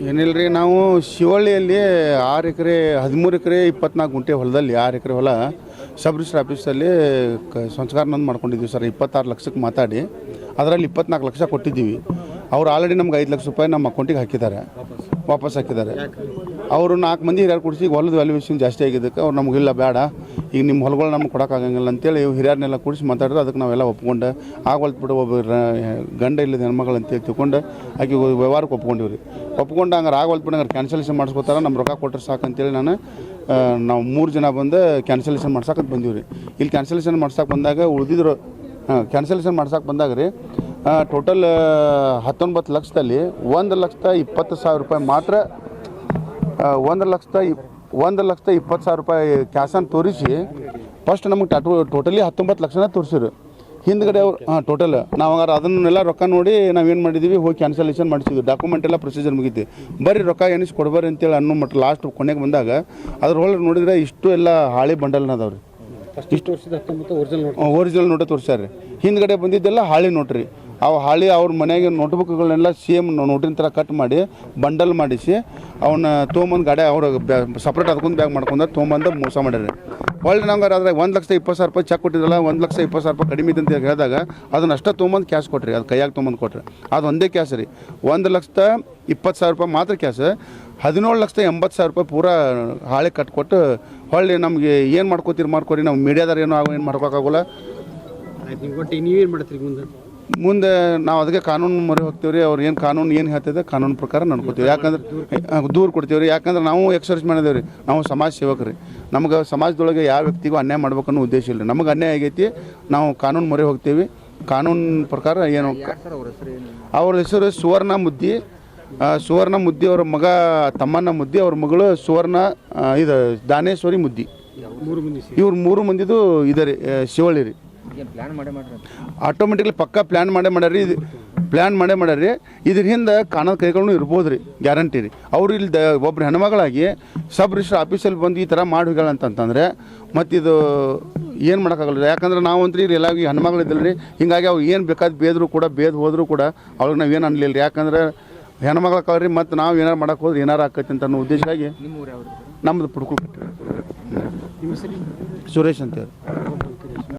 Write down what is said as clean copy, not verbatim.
ಏನಿಲ್ಲ ರೀ, ನಾವು ಶಿವಳ್ಳಿಯಲ್ಲಿ 6 ಎಕರೆ 13 ಎಕರೆ 24 ಗುಂಟೆ ಹೊಲದಲ್ಲಿ 6 ಎಕರೆ ಹೊಲ ಸಬ್ ರಿಜಿಸ್ಟರ್ ಆಫೀಸಲ್ಲಿ ಸಂಸ್ಕಾರನೊಂದು ಮಾಡ್ಕೊಂಡಿದ್ದೀವಿ ಸರ್. 26 ಲಕ್ಷಕ್ಕೆ ಮಾತಾಡಿ ಅದರಲ್ಲಿ 24 ಲಕ್ಷ ಕೊಟ್ಟಿದ್ದೀವಿ. ಅವ್ರು ಆಲ್ರೆಡಿ ನಮ್ಗೆ 5 ಲಕ್ಷ ರೂಪಾಯಿ ನಮ್ಮ ಅಕೌಂಟಿಗೆ ಹಾಕಿದ್ದಾರೆ, ವಾಪಸ್ ಹಾಕಿದ್ದಾರೆ. ಅವರು 4 ಮಂದಿ ಹಿರಿಯರು ಕೊಡಿಸಿ ಹೊಲದ ವ್ಯಾಲ್ಯೂಯೇಷನ್ ಜಾಸ್ತಿ ಆಗಿದ್ದಕ್ಕೆ ಅವ್ರು ನಮಗಿಲ್ಲ ಬೇಡ, ಈಗ ನಿಮ್ಮ ಹೊಲಗಳು ನಮ್ಗೆ ಕೊಡೋಕ್ಕಾಗಂಗಿಲ್ಲ ಅಂತೇಳಿ ಹಿರಿಯರನ್ನೆಲ್ಲ ಕೂಡಿಸಿ ಮಾತಾಡಿದ್ರೆ ಅದಕ್ಕೆ ನಾವೆಲ್ಲ ಒಪ್ಕೊಂಡು ಬಿಡು ಒಬ್ಬ ಗಂಡ ಇಲ್ಲದ ಹೆಣ್ಮಗಳು ಅಂತೇಳಿ ತಿಳ್ಕೊಂಡು ಆಕೆ ವ್ಯವಹಾರಕ್ಕೆ ಒಪ್ಕೊಂಡಿವಿ ರೀ. ಒಪ್ಕೊಂಡು ಹಂಗಾರೆ ಬಿಡು ಹಂಗಾರೆ ಕ್ಯಾನ್ಸಲೇಷನ್ ಮಾಡಿಸ್ಕೋತಾರೆ, ನಮ್ಮ ರೊಕ್ಕ ಕೊಟ್ಟರೆ ಸಾಕಂತೇಳಿ ನಾವು 3 ಜನ ಬಂದು ಕ್ಯಾನ್ಸಲೇಷನ್ ಮಾಡ್ಸಕ್ಕೆ ಬಂದೀವಿ ರೀ. ಇಲ್ಲಿ ಕ್ಯಾನ್ಸಲೇಷನ್ ಮಾಡ್ಸಕ್ಕೆ ಬಂದಾಗ ಉಳಿದಿದ್ರು ಕ್ಯಾನ್ಸಲೇಷನ್ ಮಾಡ್ಸಕ್ಕೆ ಬಂದಾಗ ರೀ ಟೋಟಲ್ 19 ಲಕ್ಷದಲ್ಲಿ 1,20,000 ರೂಪಾಯಿ ಮಾತ್ರ 1,20,000 ರೂಪಾಯಿ ಕ್ಯಾಶನ್ನು ತೋರಿಸಿ ಫಸ್ಟ್ ನಮಗೆ ಟೋಟಲಿ 19 ಲಕ್ಷನ ತೋರಿಸಿರು. ಹಿಂದ್ಗಡೆ ಅವ್ರು ಟೋಟಲ್ ನಾವು ಹಂಗಾರೆ ಅದನ್ನೆಲ್ಲ ರೊಕ್ಕ ನೋಡಿ ನಾವೇನು ಮಾಡಿದ್ದೀವಿ, ಹೋಗಿ ಕ್ಯಾನ್ಸಲೇಷನ್ ಮಾಡಿಸಿದ್ವಿ. ಡಾಕ್ಯುಮೆಂಟ್ ಎಲ್ಲ ಪ್ರೊಸೀಜರ್ ಮುಗೀತಿ, ಬರೀ ರೊಕ್ಕ ಎಣಿಸಿ ಕೊಡ್ಬಾರಿ ಅಂತೇಳಿ ಅನ್ನೋ ಮಟ್ಟ ಲಾಸ್ಟ್ ಕೊನೆಗೆ ಬಂದಾಗ ಅದ್ರೊಳಗೆ ನೋಡಿದ್ರೆ ಇಷ್ಟು ಎಲ್ಲ ಹಾಳಿ ಬಂಡಲ್ನ ಅದಾವೆ ರೀ. ಇಷ್ಟು ಒರಿಜಿನಲ್ ನೋಟೇ ತೋರಿಸ್ಯಾರ ರೀ. ಹಿಂದ್ಗಡೆ ಬಂದಿದ್ದೆಲ್ಲ ಹಾಳಿ ನೋಟ್ರಿ. ಅವು ಹಾಳಿ ಅವ್ರ ಮನೆಗೆ ನೋಟ್ಬುಕ್ಗಳನ್ನೆಲ್ಲ ಸೇಮ್ ನೋಟಿನ ಥರ ಕಟ್ ಮಾಡಿ ಬಂಡಲ್ ಮಾಡಿಸಿ ಅವನ್ನ ತೊಗೊಂಬಂದು ಗಾಡಿ ಅವ್ರು ಸಪ್ರೇಟ್ ಅದಕ್ಕೊಂದು ಬ್ಯಾಗ್ ಮಾಡ್ಕೊಂಡು ತೊಗೊಂಬಂದು ಮೋಸ ಮಾಡ್ಯಾರ. ಒಳ್ಳೆ ನಂಗೆ ಅದ್ರಾಗ 1,20,000 ರೂಪಾಯಿ ಚೆಕ್ ಕೊಟ್ಟಿದ್ದಲ್ಲ, 1,20,000 ರೂಪಾಯಿ ಕಡಿಮೆ ಇದೆ ಅಂತ ಹೇಳಿದಾಗ ಅದನ್ನ ಅಷ್ಟೇ ತೊಗೊಂಬಂದು ಕ್ಯಾಶ್ ಕೊಟ್ರಿ, ಅದು ಕೈಯಾಗಿ ತೊಗೊಂಬಂದು ಕೊಟ್ರಿ. ಅದು ಒಂದೇ ಕ್ಯಾಶ್ ರೀ. 1,20,000 ರೂಪಾಯಿ ಮಾತ್ರ ಕ್ಯಾಶ್, 17,80,000 ರೂಪಾಯಿ ಪೂರಾ ಹಾಳೆ ಕಟ್ಕೊಟ್ಟು ಹೊಳ್ಳಿ ನಮಗೆ ಏನು ಮಾಡ್ಕೋರಿ, ನಾವು ಮೀಡಿಯಾದಾರ ಏನು ಮಾಡ್ಕೋಕ್ಕಾಗಲ್ಲ. ನೀವೇನು ಮಾಡ್ತೀರಿ ಮುಂದೆ ನಾವು ಅದಕ್ಕೆ ಕಾನೂನು ಮೊರೆ ಹೋಗ್ತೀವಿ ರೀ. ಅವ್ರು ಏನು ಕಾನೂನು ಏನು ಹೇಳ್ತಿದೆ ಕಾನೂನು ಪ್ರಕಾರ ನಡ್ಕೋತೀವಿ. ಯಾಕಂದ್ರೆ ದೂರ ಕೊಡ್ತೀವಿ ರೀ. ಯಾಕಂದ್ರೆ ನಾವು ಎಕ್ಸರ್ಸೈಸ್ ಮಾಡಿದೇವೆ ರೀ, ನಾವು ಸಮಾಜ ಸೇವಕರು ರೀ. ನಮ್ಗೆ ಸಮಾಜದೊಳಗೆ ಯಾವ ವ್ಯಕ್ತಿಗೂ ಅನ್ಯಾಯ ಮಾಡ್ಬೇಕನ್ನೋ ಉದ್ದೇಶ ಇಲ್ಲ. ನಮಗೆ ಅನ್ಯಾಯ ಆಗೈತಿ, ನಾವು ಕಾನೂನು ಮೊರೆ ಹೋಗ್ತೀವಿ. ಕಾನೂನು ಪ್ರಕಾರ ಏನು ಅವ್ರ ಹೆಸರು ಸುವರ್ಣ ಮುದ್ದಿ, ಅವ್ರ ಮಗ ತಮ್ಮಣ್ಣ ಮುದ್ದಿ, ಅವ್ರ ಮಗಳು ಸುವರ್ಣ ಇದು ದಾನೇಶ್ವರಿ ಮುದ್ದಿ. ಇವ್ರು 3 ಮಂದಿದು ಇದೆ ರೀ ಶಿವಳ್ಳಿ ರೀ. ಆಟೋಮೆಟಿಕ್ಲಿ ಪಕ್ಕ ಪ್ಲ್ಯಾನ್ ಮಾಡ್ಯಾರಿ. ಇದ್ರ ಹಿಂದೆ ಕಾನೂನು ಕೈಗಳನ್ನು ಇರ್ಬೋದು ರೀ, ಗ್ಯಾರಂಟಿ ರೀ. ಅವ್ರು ಇಲ್ಲಿ ಒಬ್ರು ಹೆಣ್ಮಗಳಾಗಿ ಸಬ್ ರಿಜಿಸ್ಟರ್ ಆಫೀಸಲ್ಲಿ ಬಂದು ಈ ಥರ ಮಾಡಿ ಹೋಗ್ಯಾಳಂತಂದ್ರೆ ಮತ್ತಿದು ಏನು ಮಾಡೋಕ್ಕಾಗಲ್ಲ. ಯಾಕಂದ್ರೆ ನಾವಂತ್ರಿ ಇಲ್ಲಿ ಎಲ್ಲ ಹೆಣ್ಮಗಳು ಇದ್ದಿಲ್ಲ ರೀ. ಹಿಂಗಾಗಿ ಅವ್ರು ಏನು ಬೇಕಾದ ಬೇದ್ ಹೋದರೂ ಕೂಡ ಅವ್ರಿಗೆ ನಾವು ಏನು ಅನ್ಲಿಲ್ಲ ರೀ. ಯಾಕಂದ್ರೆ ಹೆಣ್ಮಗಳ ಕಳ್ರಿ ಮತ್ತು ನಾವು ಏನಾರು ಮಾಡೋಕೆ ಹೋದ್ರೆ ಏನಾರು ಆಕೈತಿ ಅಂತ ಅನ್ನೋ ಉದ್ದೇಶವಾಗಿ ನಮ್ಮದು ಪುಡ್ಕುಲ್ ಕಟ್ಟಿರಿ. ಸುರೇಶ್ ಅಂತೇಳಿ.